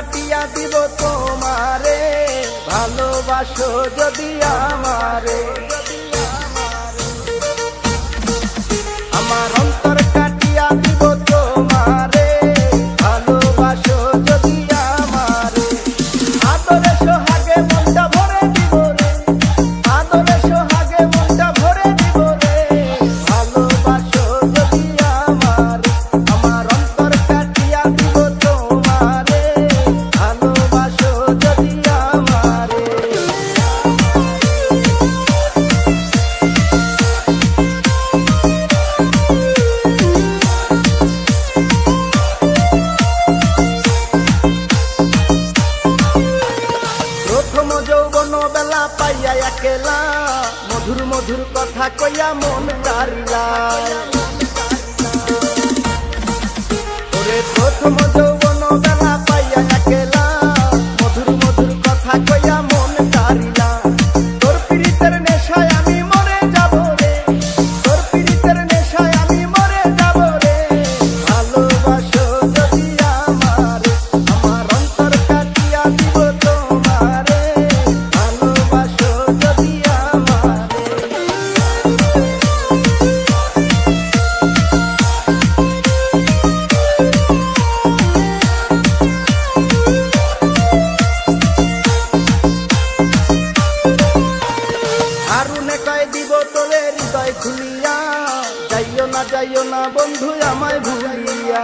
কাটিয়া দিব তোমারে, ভালোবাসো যদি আমারে। আমার অন্তর কাটিয়া দিব তোমারে, ভালোবাসো যদি আমারে। আদরে সোহাগে মনটা ভরে দিব রে, আদরে সোহাগে মনটা ভরে দিব রে, ভালোবাসো যদি আমারে। আমার অন্তর কাটিয়া দিব তোমারে, ভালোবাসো যদি আমারে। প্রথম যৌবন বেলা পাইয়া একেলা, মধুর মধুর কথা কইয়া মন কারিলা। ওরে প্রথম যৌবন বেলা পাইয়া একেলা, মধুর মধুর কথা কইয়া মন কারিলা। তোর পীড়িতের নেশায় আমি মরে যাব রে, তোর পীড়িতের নেশায় আমি মরে যাব রে, ভালোবাসো যদি আমারে। আমার অন্তর কাটিয়া দিব তোমারে, ভালোবাসো যদি আমারে। হারুনে কয় দিব তোরে হৃদয় খুলিয়া, যাইও না বন্ধু আমায় ভুলিয়া।